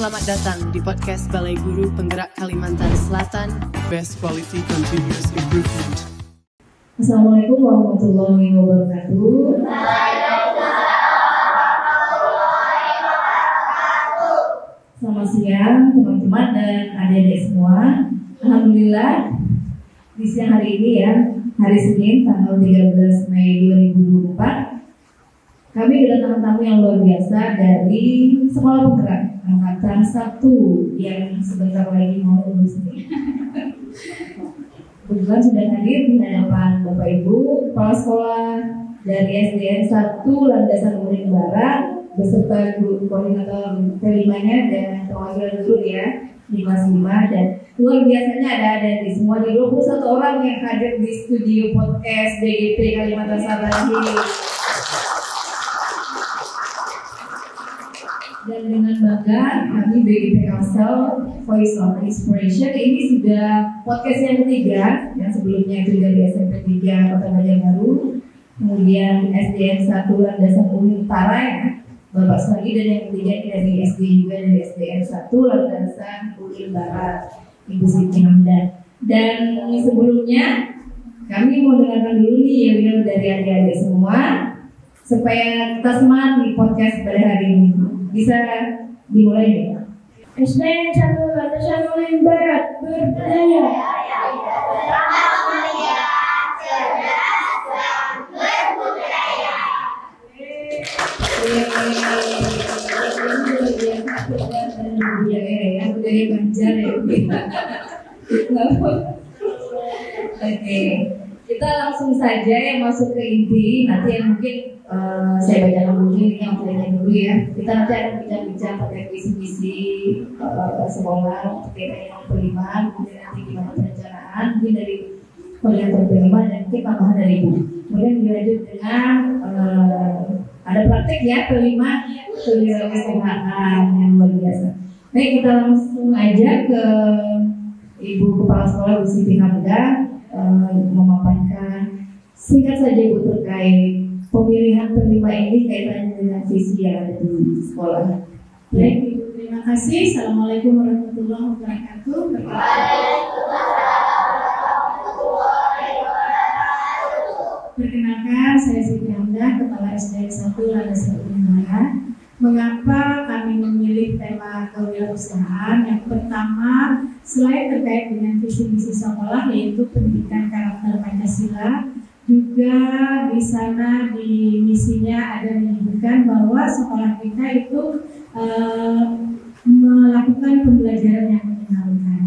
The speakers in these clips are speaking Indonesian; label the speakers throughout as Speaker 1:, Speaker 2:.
Speaker 1: Selamat datang di podcast Balai Guru Penggerak Kalimantan Selatan, Best Quality Continuous Improvement.
Speaker 2: Assalamualaikum warahmatullahi wabarakatuh. Selamat siang teman-teman dan adik-adik semua. Alhamdulillah di siang hari ini ya, hari Senin tanggal 13 Mei 2024, kami kedatangan tamu yang luar biasa dari Sekolah Penggerak Angkatan 1 yang sebentar lagi mau lulus nih. Kebetulan sudah hadir di hadapan Bapak Ibu Kepala Sekolah dari SDN 1 Landasan Uring Barat beserta guru koordinator kelimanya dan perwakilan guru ya di kelas 5, dan luar biasanya ada di semua di 21 orang yang hadir di studio podcast BGP Kalimantan Selatan ini. Dan dengan bangga kami BGP Kalsel Voice of Inspiration ini sudah podcast yang ketiga, yang sebelumnya itu dari SMP 3 Kota Banjarbaru, kemudian SDN 1 Landasan Uring Utara ya Bapak Suhadi, dan yang ketiga ini dari SD juga dari SDN 1 Landasan Uring Barat Ibu Siti Hamdan. Dan sebelumnya kami mau dengarkan dulu nih yel-yel dari adik-adik semua supaya kita semangat di podcast pada hari ini. Bisa dimulai nih.
Speaker 3: SDN 1 Landasan Uring Barat berdaya.
Speaker 2: Budaya Banjar ya. Oke, kita langsung saja yang masuk ke inti. Nanti yang mungkin saya bacakan dulu ini yang saya dulu ya. Kita nanti akan bincang-bincang terkait visi-misi sekolah terkait yang kelima, kemudian nanti gimana perencanaan mungkin dari koordinator kelima dan mungkin tambahan dari ibu. Kemudian dilanjut dengan ada praktek ya kelima kewirausahaan yang luar biasa. Baik, kita langsung aja ke Ibu Kepala Sekolah Bu Siti Hamdan memaparkan singkat saja Bu terkait pemilihan kelima ini kaitannya dengan visi yang ada di sekolah.
Speaker 3: Baik Ibu, terima kasih. Assalamualaikum warahmatullahi wabarakatuh. Perkenalkan, saya Siti Hamdan, Kepala SDN 1 Landasan Uring Barat. Mengapa kami memilih tema kewirausahaan? Yang pertama, selain terkait dengan visi misi sekolah yaitu pendidikan karakter Pancasila, juga di sana di misinya ada menyebutkan bahwa sekolah kita itu melakukan pembelajaran yang menyenangkan.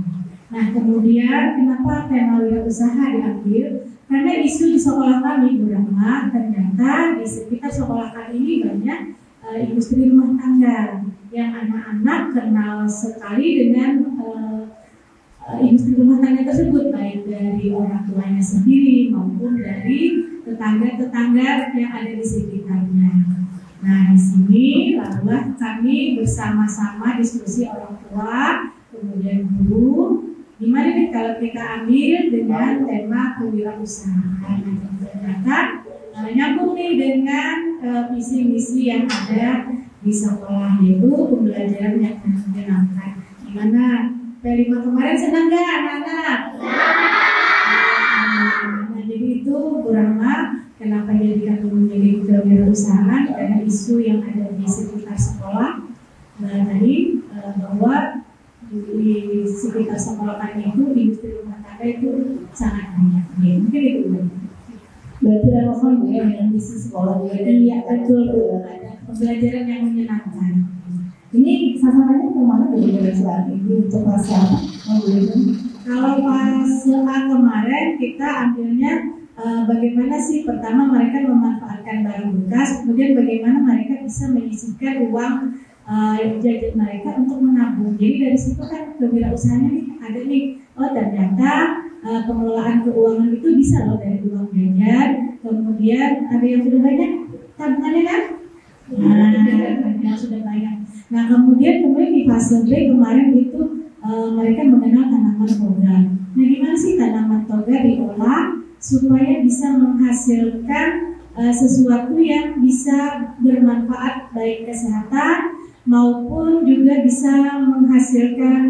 Speaker 3: Nah, kemudian kenapa tema wirausaha diambil? Karena isu di sekolah kami Bu Rahma, ternyata di sekitar sekolah kami ini banyak industri rumah tangga yang anak-anak kenal sekali dengan industri rumah tangga tersebut, baik dari orang tuanya sendiri maupun dari tetangga-tetangga yang ada di sekitarnya. Nah, di sini lalu kami bersama-sama diskusi orang tua, kemudian guru, gimana nih kalau kita ambil dengan tema kewirausahaan. Ternyata nyambung nih dengan visi misi yang ada di sekolah, yaitu pembelajaran yang menyenangkan. Gimana? P5 kemarin senang nggak anak-anak? Nah, jadi itu Bu Rahma, kenapa jadi kami memilih kewirausahaan? Karena isu yang ada di sekitar sekolah. Nah, tadi bahwa di sekitar sekolah kami itu industri rumah tangga itu sangat banyak. Ya, mungkin itu Bu.
Speaker 2: Berarti relevan Bu ya dengan visi sekolah juga.
Speaker 3: Iya, betul Bu. Ada pembelajaran yang menyenangkan.
Speaker 2: Ini sasarannya kemana Bu saat ini untuk kelas apa?
Speaker 3: Kalau pas A kemarin kita ambilnya bagaimana sih pertama mereka memanfaatkan barang bekas, kemudian bagaimana mereka bisa menyisihkan uang jajan mereka untuk menabung. Jadi dari situ kan kewirausahaannya nih ada nih, oh ternyata pengelolaan keuangan itu bisa loh dari uang jajan. Kemudian ada yang sudah banyak tabungannya kan? Yang sudah banyak. Nah kemudian di fase B kemarin itu mereka mengenal tanaman toga. Nah gimana sih tanaman toga diolah supaya bisa menghasilkan sesuatu yang bisa bermanfaat baik kesehatan maupun juga bisa menghasilkan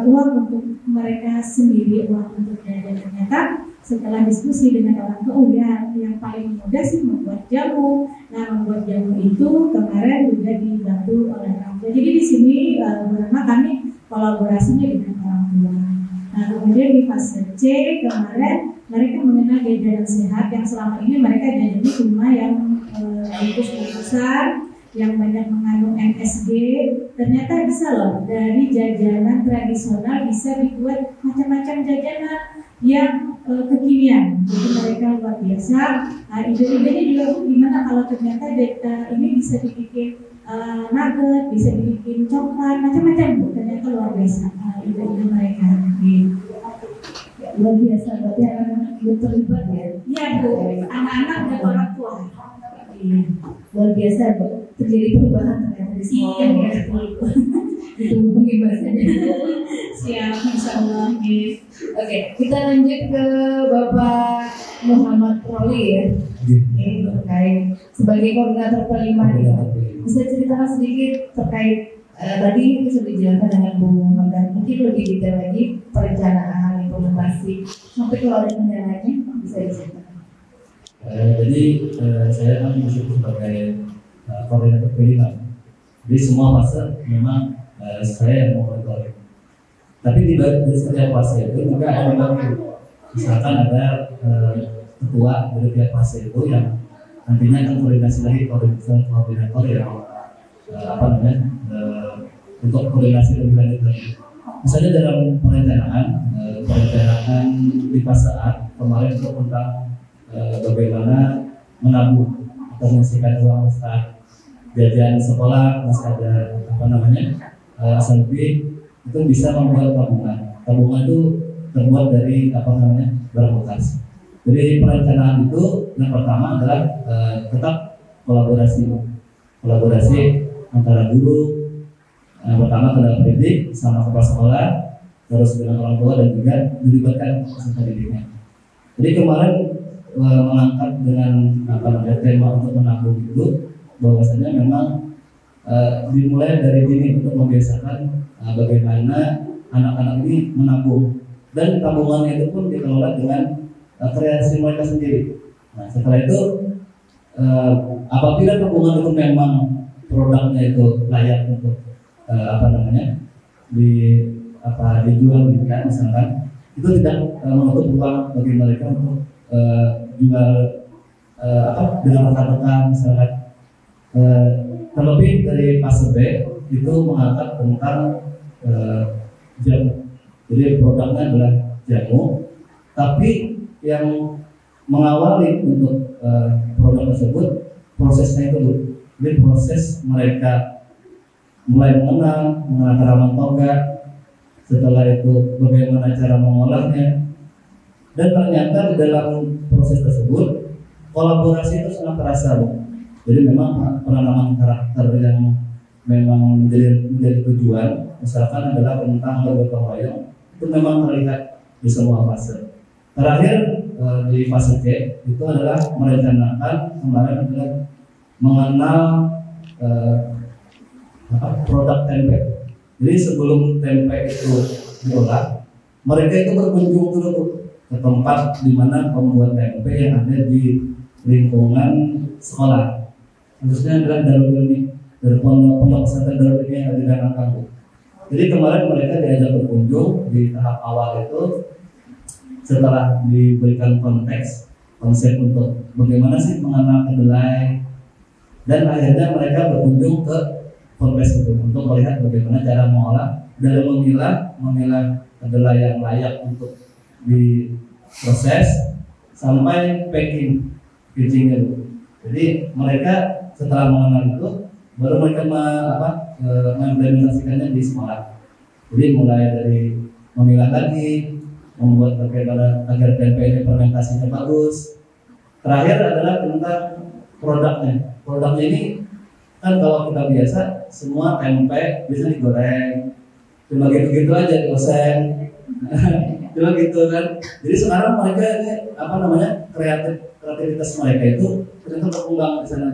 Speaker 3: uang untuk mereka sendiri, uang untuk jajan. Ternyata setelah diskusi dengan orang tua, oh ya, yang paling mudah sih membuat jamu. Nah, membuat jamu itu kemarin juga dibantu oleh orang tua. Jadi di sini karena kami kolaborasinya dengan orang tua. Nah, kemudian di fase C kemarin mereka mengenal jajanan sehat yang selama ini mereka jajannya cuma yang bungkus-bungkusan yang banyak mengandung MSG. Ternyata bisa loh, dari jajanan tradisional bisa dibuat macam-macam jajanan yang kekinian. Jadi mereka luar biasa. Nah, ide-idenya juga gimana kalau ternyata ini bisa dibikin nugget, bisa dibikin coklat, macam-macam Bu. Ternyata luar biasa ide-ide mereka.
Speaker 2: Luar biasa, berarti anak-anak juga terlibat ya?
Speaker 3: Iya Bu, anak-anak dan orang tua.
Speaker 2: Iya, luar biasa Bu. Terjadi perubahan ternyata di sekolah. Iya, itu penghibasannya.
Speaker 3: Siap, insya Allah.
Speaker 2: Oke, kita lanjut ke Bapak Muhammad Roli ya. Ini terkait sebagai koordinator kelima nih. Bisa ceritakan sedikit terkait tadi itu sudah dijelaskan dengan Bu Muhammad, mungkin lebih detail lagi perencanaan, implementasi, sampai kalau ada kendalanya bisa diceritakan.
Speaker 4: Jadi saya kan masih sebagai koordinator kelima. Jadi semua fase memang saya yang monitoring. Tapi di setiap fase itu juga ada pembantu. Misalkan ada ketua dari tiap fase itu yang nantinya akan koordinasi lagi koordinator yang untuk koordinasi lebih lanjut lagi. Misalnya dalam perencanaan di fase A kemarin itu tentang bagaimana menabung atau menyisihkan uang saat jajan sekolah, masih ada asal lebih itu bisa membuat tabungan. Tabungan itu terbuat dari barang bekas. Jadi perencanaan itu yang pertama adalah tetap kolaborasi antara guru, pertama tenaga pendidik sama kepala sekolah, terus dengan orang tua dan juga dilibatkan peserta didiknya. Jadi kemarin mengangkat dengan tema untuk menabung itu, bahwasanya memang dimulai dari dini untuk membiasakan bagaimana anak-anak ini menabung, dan tabungannya itu pun dikelola dengan kreasi mereka sendiri. Nah, setelah itu apabila tabungan itu memang produknya itu layak untuk dijual belikan misalkan, itu tidak menutup peluang bagi mereka untuk jual dengan rekan-rekan misalkan. Terlebih dari fase B itu mengangkat tentang jamu. Jadi produknya adalah jamu, tapi yang mengawali untuk produk tersebut prosesnya itu. Jadi proses mereka mulai mengenal tanaman toga, setelah itu bagaimana cara mengolahnya, dan ternyata di dalam proses tersebut kolaborasi itu sangat terasa, Bu. Jadi memang penanaman karakter yang memang menjadi tujuan, misalkan adalah tentang bergotong royong, itu memang terlihat di semua fase. Terakhir di fase C itu adalah merencanakan kemarin adalah mengenal produk tempe. Jadi sebelum tempe itu diolah, mereka itu berkunjung dulu ke tempat di mana pembuat tempe yang ada di lingkungan sekolah. Khususnya adalah Darul Ilmi, dari pondok pesantren Darul Ilmi yang ada di Danang. Jadi kemarin mereka diajak berkunjung di tahap awal itu, setelah diberikan konsep untuk bagaimana sih mengenal kedelai, dan akhirnya mereka berkunjung ke ponpes itu untuk melihat bagaimana cara mengolah dan memilah kedelai yang layak untuk diproses sampai packagingnya dulu. Jadi mereka setelah mengenal itu baru mereka mengimplementasikannya di sekolah. Jadi mulai dari memilah lagi, membuat bagaimana agar tempe ini fermentasinya bagus. Terakhir adalah tentang produknya. Produknya ini kan kalau kita biasa semua tempe bisa digoreng, cuma gitu-gitu aja dioseng, cuma gitu kan. Jadi sekarang mereka ini kreativitas mereka itu ternyata berkembang di sana.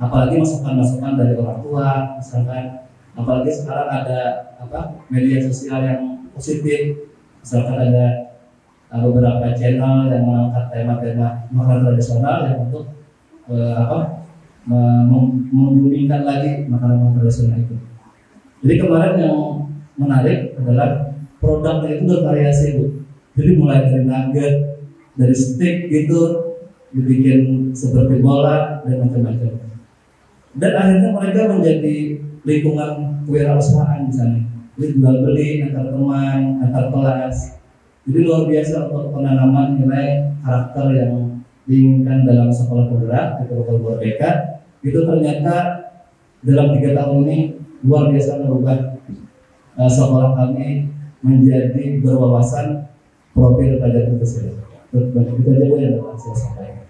Speaker 4: apalagi masukan-masukan dari orang tua, misalkan, apalagi sekarang ada media sosial yang positif, misalkan ada beberapa channel yang mengangkat tema-tema makanan tradisional yang untuk membumingkan lagi makanan tradisional itu. Jadi kemarin yang menarik adalah produknya itu bervariasi, Bu. Jadi mulai dari nugget, dari steak gitu, dibikin seperti bola dan macam-macam. Dan akhirnya mereka menjadi lingkungan kewirausahaan di sana. Jadi jual beli antar teman, antar kelas. Jadi luar biasa untuk penanaman nilai karakter yang diinginkan dalam sekolah penggerak di Pulau Merdeka. Itu ternyata dalam 3 tahun ini luar biasa merubah sekolah kami menjadi berwawasan profil pelajar Pancasila. Itu aja Bu yang dapat saya sampaikan.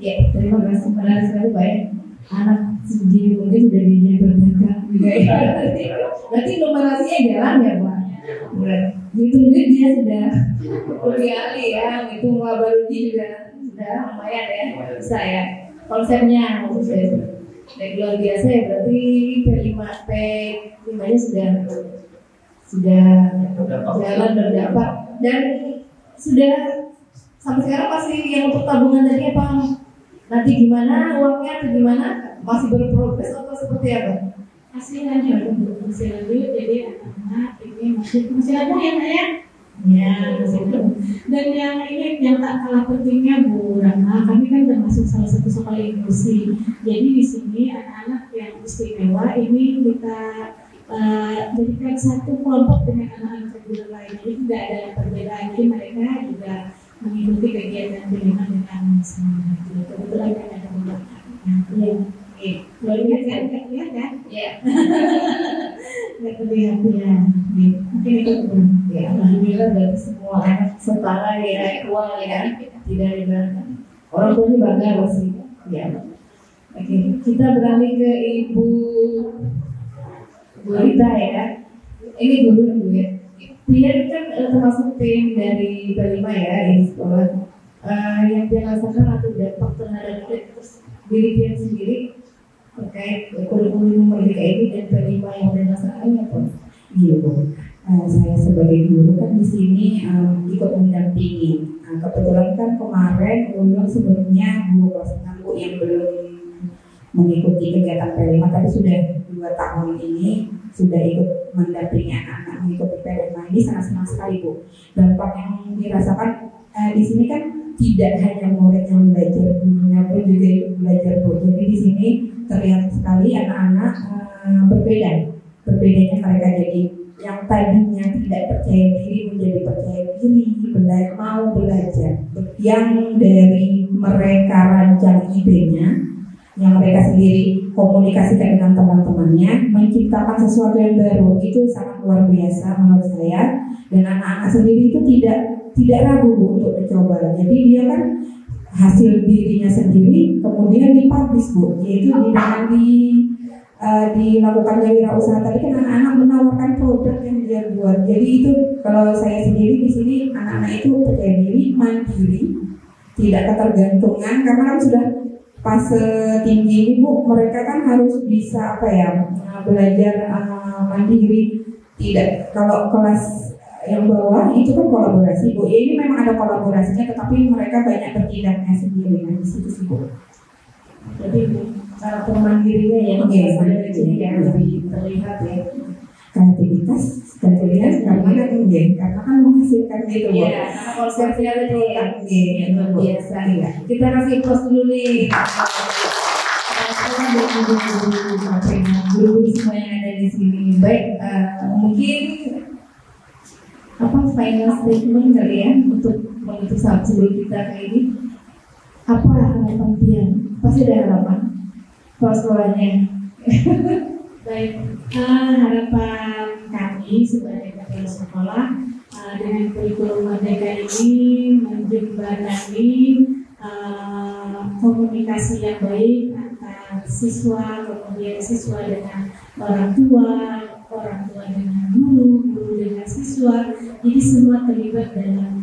Speaker 2: Ya, terima kasih. Menarik sekali Pak ya. Anak sendiri mungkin sudah jadi berdagang juga ya. Berarti numerasinya jalan ya Pak. Gitu dia sudah lebih ahli ya. Itu Wabaruji juga sudah lumayan ya. Bisa ya. Konsepnya maksud saya luar biasa ya. Berarti P5-nya sudah jalan berdampak dan sudah sampai sekarang masih yang untuk tabungan tadi apa? Nanti gimana uangnya atau gimana? Masih berprogres atau seperti apa?
Speaker 3: Masih lanjut, jadi anak-anak ini masih ada ya Nak ya? Ya, masih ada. Dan yang ini yang tak kalah pentingnya Bu Rama, kami kan termasuk salah satu sekolah inklusi. Jadi di sini anak-anak yang istimewa ini kita jadikan satu kelompok dengan anak-anak reguler lain. Jadi tidak ada perbedaan. Jadi mereka juga mengikuti kegiatan pilihan dengan sama. Kebetulan kan ada beberapa. Luar biasa kan? Lihat kan?
Speaker 2: Iya.
Speaker 3: Nggak terlihat ya. Mungkin itu pun.
Speaker 2: Ya, alhamdulillah berarti semua anak setara ya, equal ya, tidak ada orang tuanya bangga pasti. Ya. Oke, kita beralih ke Ibu Rita ya. Ini dulu ya. Dia kan termasuk tim dari P5 ya di sekolah. Yang dia rasakan atau dampak terhadap diri dia sendiri terkait kurikulum Merdeka ini dan P5 yang dia rasakan apa?
Speaker 5: Gitu. Saya sebagai guru kan di sini ikut mendampingi. Kebetulan kan kemarin ulun sebelumnya guru kelas 6 yang belum mengikuti kegiatan P5 tapi sudah 2 tahun ini sudah ikut mendampingi anak-anak mengikuti P5 ini sangat senang sekali Bu. Dampak yang dirasakan di sini kan tidak hanya murid yang belajar, gurunya pun juga ikut belajar Bu. Jadi di sini terlihat sekali anak-anak berbedanya mereka jadi yang tadinya tidak percaya diri menjadi percaya diri, mau belajar. Yang dari mereka rancang idenya, yang mereka sendiri komunikasikan dengan teman-temannya, menciptakan sesuatu yang baru, itu sangat luar biasa menurut saya. Dan anak-anak sendiri itu tidak ragu Bu untuk mencoba. Jadi dia kan hasil dirinya sendiri kemudian dipublish Bu, yaitu dengan dilakukan wirausaha tadi kan anak-anak menawarkan produk yang dia buat. Jadi itu kalau saya sendiri di sini anak-anak itu percaya diri, mandiri, tidak ketergantungan karena kan sudah fase tinggi ini Bu, mereka kan harus bisa belajar mandiri. Tidak kalau kelas yang bawah itu kan kolaborasi Bu. Ya, ini memang ada kolaborasinya tetapi mereka banyak bertindaknya sendiri di situ sih Bu.
Speaker 2: Jadi karakter mandirinya ya, ada di sini yang lebih terlihat ya.
Speaker 5: Kreativitas dan terlihat karena kan menghasilkan gitu.
Speaker 2: Iya, karena konsepnya tadi ya, luar biasa. Kita kasih pos dulu nih. Guru semua yang ada di sini. Baik, mungkin final statement kali ya untuk menutup sebelum kita ke ini. Apa harapan dia? Pasti ada harapan sekolahnya.
Speaker 3: Baik, harapan kami sebagai kepala sekolah dengan kurikulum Merdeka ini menjembatani komunikasi yang baik antara siswa, kemudian siswa dengan orang tua dengan guru dengan siswa. Jadi semua terlibat dalam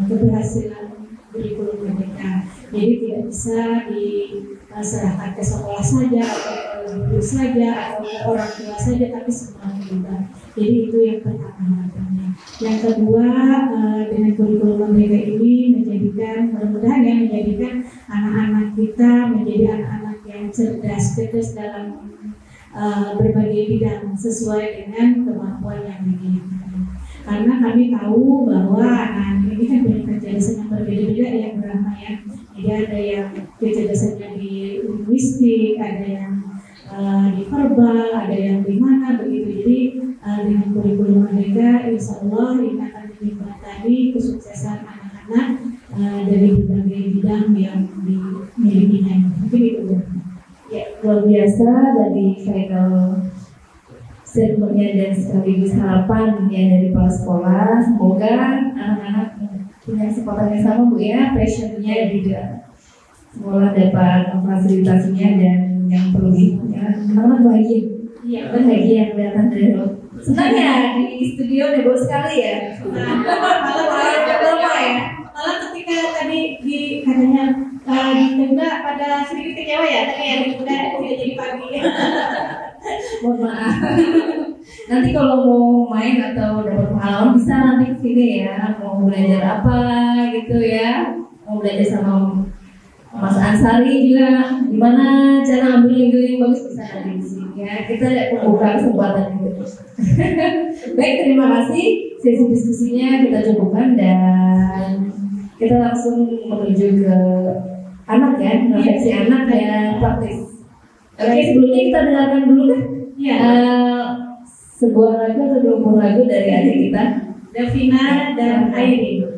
Speaker 3: keberhasilan kurikulum Merdeka. Jadi tidak bisa diserahkan ke sekolah saja atau ke guru saja atau ke orang tua saja, tapi semua terlibat. Jadi itu yang pertama harapannya. Yang kedua, dengan kurikulum Merdeka ini mudah-mudahan ya menjadikan anak-anak kita menjadi anak-anak yang cerdas dalam berbagai bidang sesuai dengan kemampuan yang dimiliki. Karena kami tahu bahwa anak-anak ini kan punya kecerdasan yang berbeda-beda ya, Brahma ya. Jadi ada yang kecerdasannya di linguistik, ada yang di verbal, ada yang di mana begitu. Jadi dengan kurikulum Merdeka, insya Allah ini akan menjembatani kesuksesan anak-anak dari berbagai bidang yang dimilikinya. Mungkin itu.
Speaker 2: Ya, luar biasa dari final statementnya dan sekaligus harapan ya dari kepala sekolah. Semoga anak-anak punya kesempatan yang sama Bu ya, passionnya juga sekolah dapat fasilitasinya dan yang perlu ya, anak-anak bahagia. Iya, bahagia kelihatan dari senang ya di studio heboh sekali ya.
Speaker 3: Malah ketika tadi katanya di tenda pada sedikit kecewa ya, tadi ya di tenda tidak jadi pagi.
Speaker 2: Mohon maaf. Nanti kalau mau main atau dapat pengalaman bisa nanti kesini ya. Mau belajar apa gitu ya. Mau belajar sama Mas Ansari juga. Gimana cara ambil yang bagus bisa nanti di sini ya. Kita membuka kesempatan itu. Baik, terima kasih. Sesi diskusinya kita cukupkan dan kita langsung menuju ke anak ya, refleksi anak dan praktis. Oke, sebelumnya kita dengarkan dulu kan sebuah lagu atau 20 lagu dari adik kita,
Speaker 3: Davina dan Airin.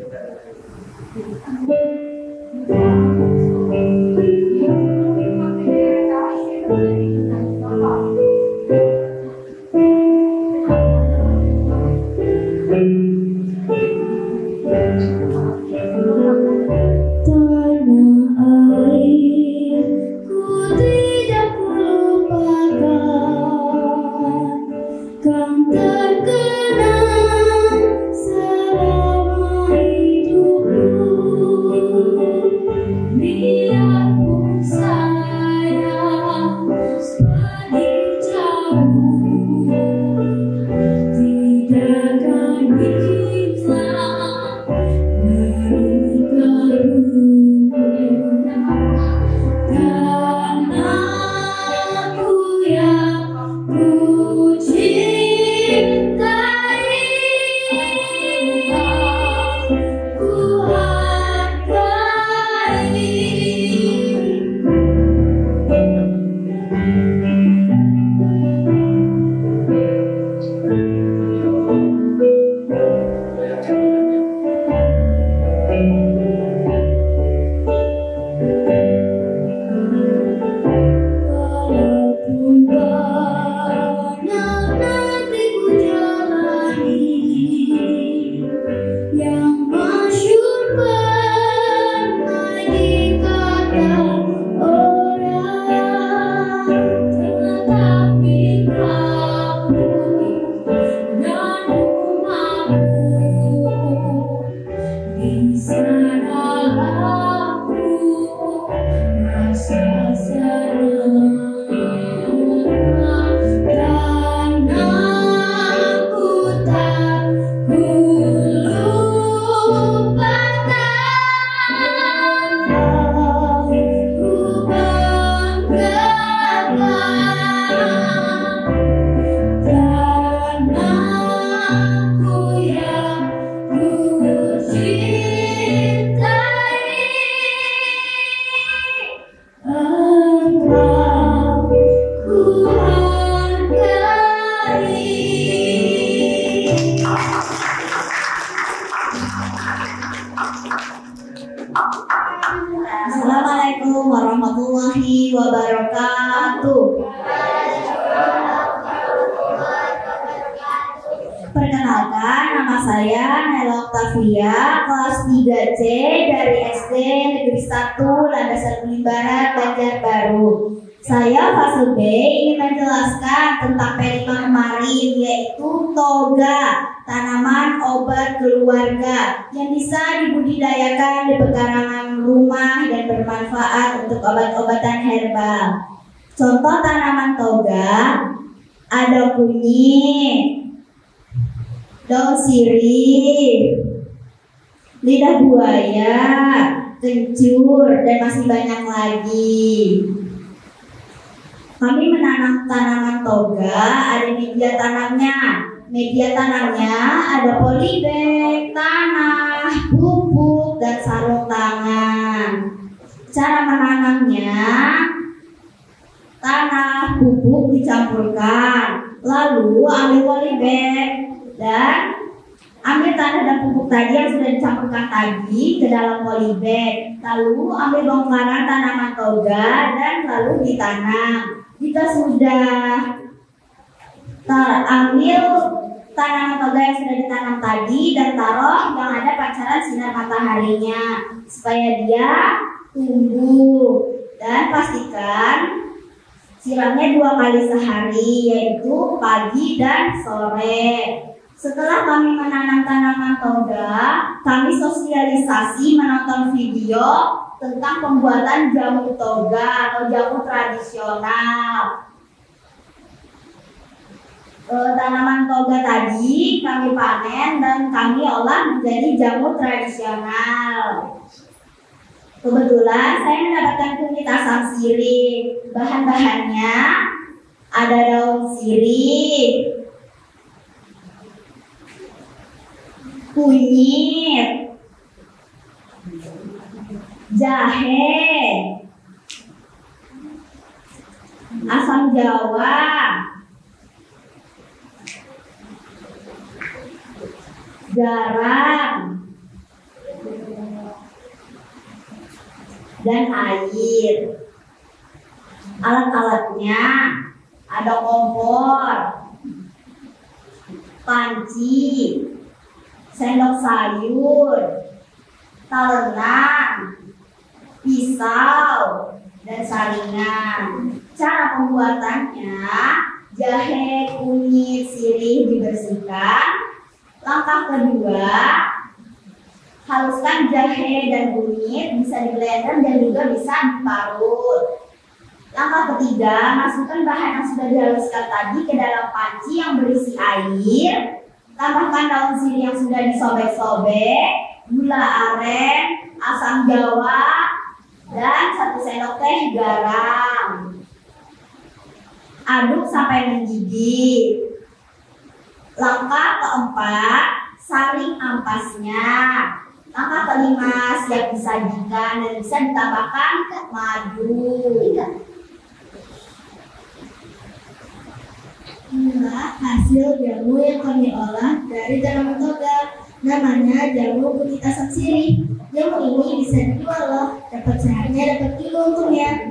Speaker 2: Assalamualaikum warahmatullahi wabarakatuh. Perkenalkan, nama saya Nela Octavia, kelas 3C dari SD Negeri 1 Landasan Kulimbaran, Banjarbaru.
Speaker 6: Saya fase B ingin menjelaskan tentang P5 kemarin, yaitu toga, tanaman obat keluarga yang bisa dibudidayakan di pekarangan rumah dan bermanfaat untuk obat-obatan herbal. Contoh tanaman toga ada kunyit, daun sirih, lidah buaya, kencur, dan masih banyak lagi. Kami menanam tanaman toga, ada media tanamnya. Media tanamnya ada polybag, tanah, pupuk, dan sarung tangan. Cara menanamnya, tanah, pupuk dicampurkan, lalu ambil polybag dan ambil tanah dan pupuk tadi yang sudah dicampurkan tadi ke dalam polybag, lalu ambil bongkaran tanaman toga dan lalu ditanam. Jika sudah ambil tanaman toga yang sudah ditanam tadi dan taruh yang ada pancaran sinar mataharinya supaya dia tumbuh, dan pastikan siramnya 2 kali sehari, yaitu pagi dan sore. Setelah kami menanam tanaman toga, kami sosialisasi menonton video tentang pembuatan jamu toga atau jamu tradisional. Tanaman toga tadi kami panen dan kami olah menjadi jamu tradisional. Kebetulan saya mendapatkan kunyit asam sirih. Bahan-bahannya ada daun sirih, kunyit, jahe, asam jawa, garam, dan air. Alat-alatnya ada kompor, panci, sendok sayur, talenan, pisau, dan saringan. Cara pembuatannya, jahe, kunyit, sirih dibersihkan. Langkah kedua, haluskan jahe dan kunyit, bisa di-blender dan juga bisa diparut. Langkah ketiga, masukkan bahan yang sudah dihaluskan tadi ke dalam panci yang berisi air. Tambahkan daun sirih yang sudah disobek-sobek, gula aren, asam jawa, dan 1 sendok teh garam. Aduk sampai mendidih. Langkah keempat, saring ampasnya. Langkah kelima, siap disajikan dan bisa ditambahkan madu. Inilah hasil jamu yang kami olah dari tanaman toga. Namanya jamu kunyit asam sirih. Jamu ini bisa dijual loh. Dapat sehatnya, dapat juga untungnya.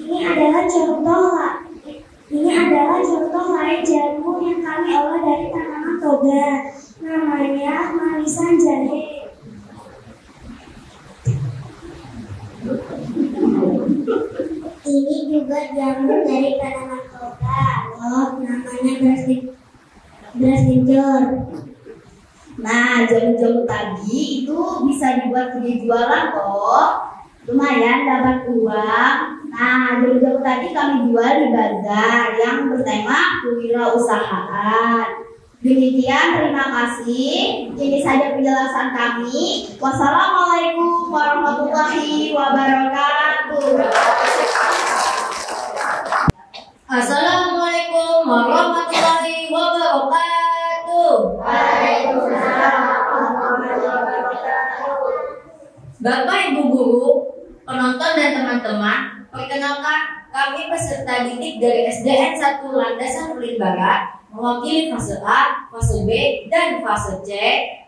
Speaker 6: Ini adalah contoh lain jamu yang kami olah dari tanaman toga. Namanya manisan jahe. Ini juga jamu dari tanaman toga. Oh, namanya beras kencur. Nah, jamu-jamu tadi itu bisa dibuat jadi jualan kok. Lumayan dapat uang. Nah, jamu-jamu tadi kami jual di bazar yang bertema kewirausahaan. Demikian, terima kasih. Ini saja penjelasan kami. Wassalamualaikum warahmatullahi wabarakatuh.
Speaker 2: Assalamualaikum warahmatullahi wabarakatuh.
Speaker 6: Waalaikumsalam warahmatullahi wabarakatuh.
Speaker 2: Bapak Ibu Guru, penonton dan teman-teman, perkenalkan kami peserta didik dari SDN 1 Landasan Kulit Barat, mewakili fase A, fase B, dan fase C,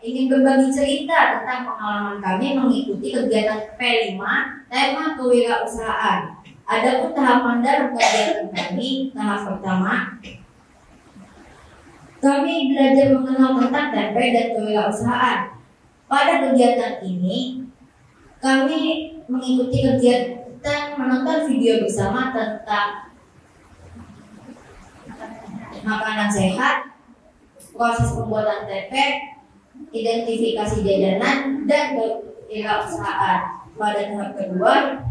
Speaker 2: ingin berbagi cerita tentang pengalaman kami mengikuti kegiatan P5 tema kewirausahaan. Adapun tahapan dalam kegiatan kami, tahap pertama, kami belajar mengenal tentang tempe dan kewirausahaan.
Speaker 6: Pada kegiatan ini, kami mengikuti kegiatan menonton video bersama tentang makanan sehat, proses pembuatan tempe, identifikasi jajanan, dan kewirausahaan. Pada tahap kedua,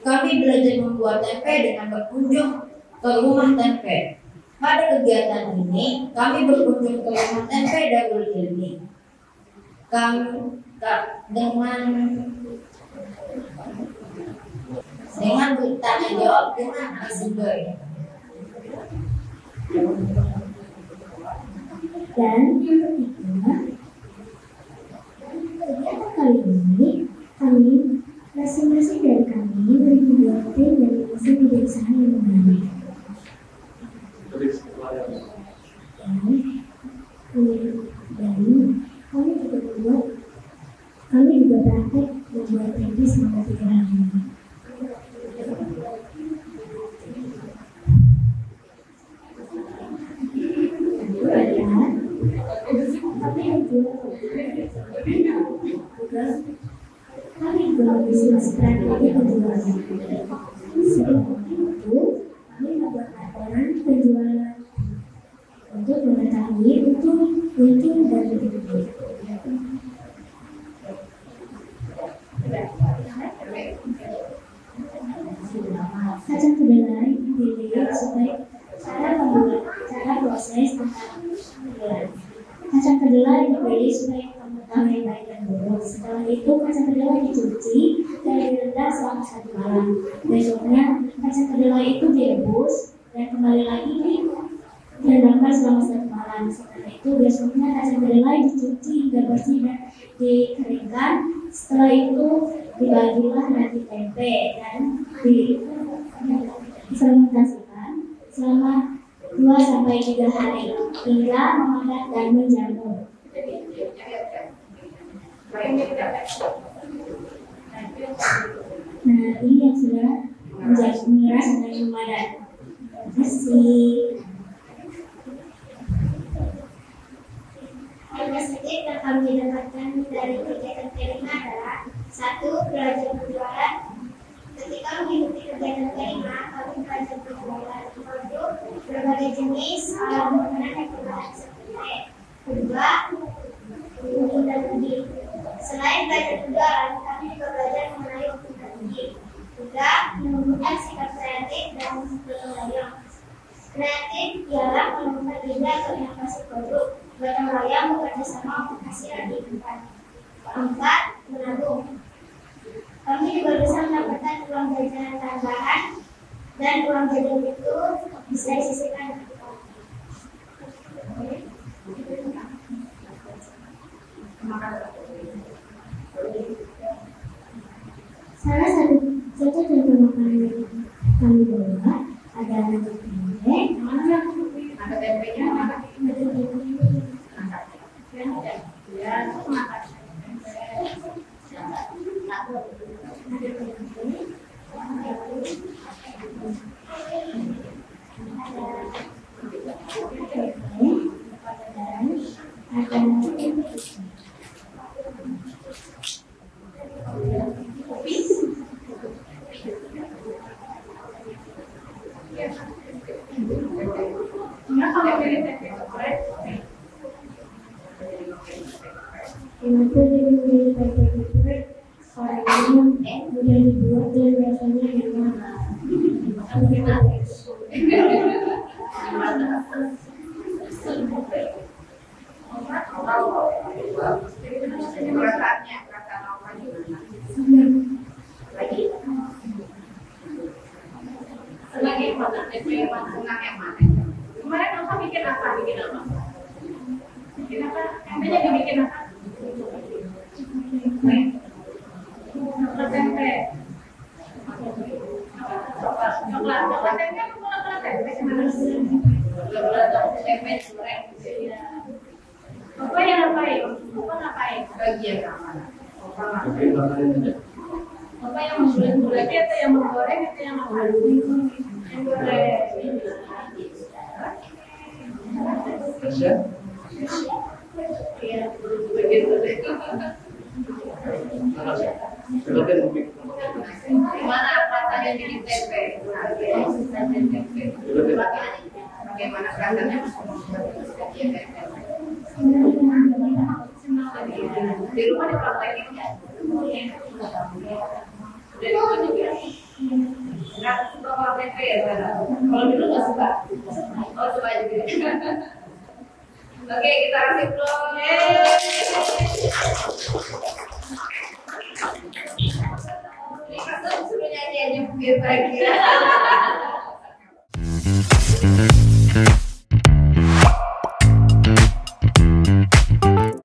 Speaker 6: kami belajar membuat tempe dengan berkunjung ke rumah tempe. Pada kegiatan ini, kami berkunjung ke rumah tempe Darul Ilmi. Dengan bertanya jawab dengan narasumber.
Speaker 7: Dan yang ketiga, kegiatan kali ini kami masing-masing dari kami membuat tim dari masing menjadi usaha yang menarik. Dan kami juga praktek membuat tempe selama 3 hari. Kami juga membuat strategi penjualan. Selain itu, kami membuat laporan penjualan untuk mengetahui untung dan rugi. Kacang kedelai dipilih supaya cara proses kedelai. Kacang kedelai dipilih supaya mengetahui baik dan buruk. Setelah itu kacang kedelai dicuci dan direndam selama 1 malam. Besoknya kacang kedelai itu direbus dan kembali lagi direndamkan selama 1 malam. Setelah itu besoknya kacang kedelai dicuci hingga bersih dan dikeringkan. Setelah itu dibagilah nanti tempe dan difermentasikan selama 2-3 hari hingga memadat dan menjamur. Nah, ini yang sudah menjadi mengeras dan memadat. Terima kasih.
Speaker 6: Inisiatif yang kami dapatkan dari kegiatan kelima adalah 1. Belajar berjualan. Ketika mengikuti kegiatan kelima, kami belajar berjualan produk berbagai jenis alat makanan yang berbahan seperti. 2. Untung dan rugi. Selain belajar berjualan, kami juga belajar mengenai untung dan rugi. 3. Menemukan sikap kreatif dan gotong royong. Kreatif ialah menemukan ide atau inovasi produk. Gotong royong bekerja sama untuk hasil diinginkan. 4. Menabung. Kami juga bisa mendapatkan uang jajan tambahan dan uang jajan itu bisa disisihkan.
Speaker 7: Salah satu contoh makanan yang kami bawa adalah tempe.
Speaker 2: Ada tempenya, ada
Speaker 7: yang dibuat dan rasanya enak.
Speaker 2: Sebagai mana? yang mana? Kemarin Elsa bikin apa? Tempenya dibikin apa? Tempe. Coklat tempe atau coklat tempe? Tempe goreng. Bapak yang ngapain? Bagian mana? Bapak yang membulat atau yang menggoreng atau yang apa? Yang goreng.
Speaker 7: Iya.
Speaker 2: Begitu deh. Gimana rasanya bikin tempe? Bagaimana rasanya? Di rumah dipraktekin nggak? Udah dibuat juga? Nggak suka makan tempe ya? Kalau dulu nggak suka? Oh suka juga. Oke, kita kasih applause. Ini kasih suruh nyanyi aja biar bahagia.